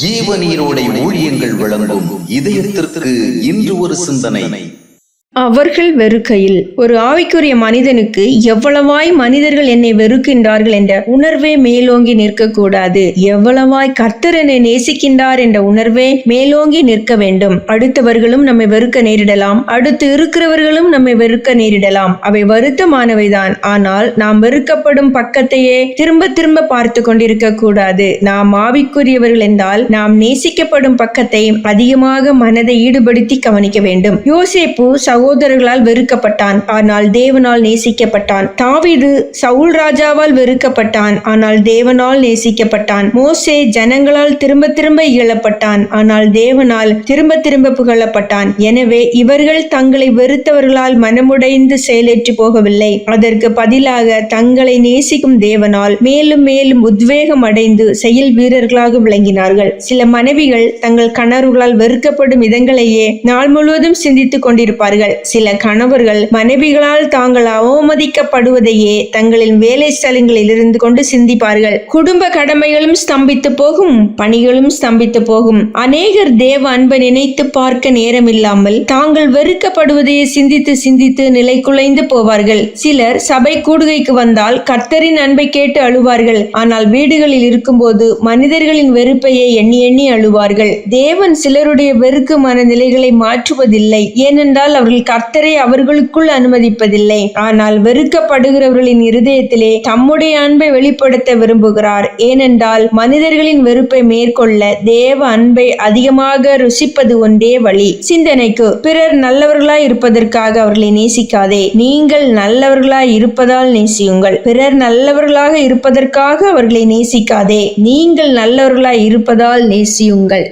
ஜீவநீரோடை ஊழியங்கள் வழங்கும் இதயத்திற்கு இன்று ஒரு சிந்தனை. அவர்கள் வெறுக்கையில். ஒரு ஆவிக்குரிய மனிதனுக்கு எவ்வளவாய் மனிதர்கள் என்னை வெறுக்கின்றார்கள் என்ற உணர்வே மேலோங்கி நிற்கக்கூடாது. எவ்வளவாய் கர்த்தர் என்னை நேசிக்கின்றார் என்ற உணர்வே மேலோங்கி நிற்க வேண்டும். அடுத்தவர்களும் நம்மை வெறுக்க நேரிடலாம், அடுத்து இருக்கிறவர்களும் நம்மை வெறுக்க நேரிடலாம். அவை வருத்தமானவைதான். ஆனால் நாம் வெறுக்கப்படும் பக்கத்தையே திரும்ப திரும்ப பார்த்து கொண்டிருக்க கூடாது. நாம் ஆவிக்குரியவர்கள் என்றால் நாம் நேசிக்கப்படும் பக்கத்தை அதிகமாக மனதை ஈடுபடுத்தி கவனிக்க வேண்டும். யோசேப்பு சகோதரர்களால் வெறுக்கப்பட்டான், ஆனால் தேவனால் நேசிக்கப்பட்டான். தாவீது சவுல் ராஜாவால் வெறுக்கப்பட்டான், ஆனால் தேவனால் நேசிக்கப்பட்டான். மோசே ஜனங்களால் திரும்ப திரும்ப இகழப்பட்டான், ஆனால் தேவனால் திரும்ப திரும்ப புகழப்பட்டான். எனவே இவர்கள் தங்களை வெறுத்தவர்களால் மனமுடைந்து செயலேற்று போகவில்லை. அதற்கு பதிலாக தங்களை நேசிக்கும் தேவனால் மேலும் மேலும் உத்வேகம் அடைந்து செயல் வீரர்களாக விளங்கினார்கள். சில மனைவிகள் தங்கள் கணவர்களால் வெறுக்கப்படும் விதங்களையே நாள் முழுவதும் சிந்தித்துக் கொண்டிருப்பார்கள். சில கணவர்கள் மனைவிகளால் தாங்கள் அவமதிக்கப்படுவதையே தங்களின் வேலை ஸ்தலங்களில் இருந்து கொண்டு சிந்திப்பார்கள். குடும்ப கடமைகளும் ஸ்தம்பித்து போகும், பணிகளும் ஸ்தம்பித்து போகும். அநேகர் தேவ அன்பை நினைத்து பார்க்க நேரமில்லாமல் தாங்கள் வெறுக்கப்படுவதையே சிந்தித்து சிந்தித்து நிலை குலைந்து போவார்கள். சிலர் சபை கூடுகைக்கு வந்தால் கர்த்தரின் அன்பை கேட்டு அழுவார்கள், ஆனால் வீடுகளில் இருக்கும்போது மனிதர்களின் வெறுப்பையே எண்ணி எண்ணி அழுவார்கள். தேவன் சிலருடைய வெறுக்கு மனநிலைகளை மாற்றுவதில்லை, ஏனென்றால் அவர்கள் கர்த்தரை அவர்களுக்குள் அனுமதிப்பதில்லை. ஆனால் வெறுக்கப்படுகிறவர்களின் இருதயத்திலே தம்முடைய அன்பை வெளிப்படுத்த விரும்புகிறார். ஏனென்றால் மனிதர்களின் வெறுப்பை மேற்கொள்ள தேவ அன்பை அதிகமாக ருசிப்பது ஒன்றே வழி. சிந்தனைக்கு: பிறர் நல்லவர்களாய் இருப்பதற்காக அவர்களை நேசிக்காதே, நீங்கள் நல்லவர்களாய் இருப்பதால் நேசியுங்கள். பிறர் நல்லவர்களாக இருப்பதற்காக அவர்களை நேசிக்காதே, நீங்கள் நல்லவர்களாய் இருப்பதால் நேசியுங்கள்.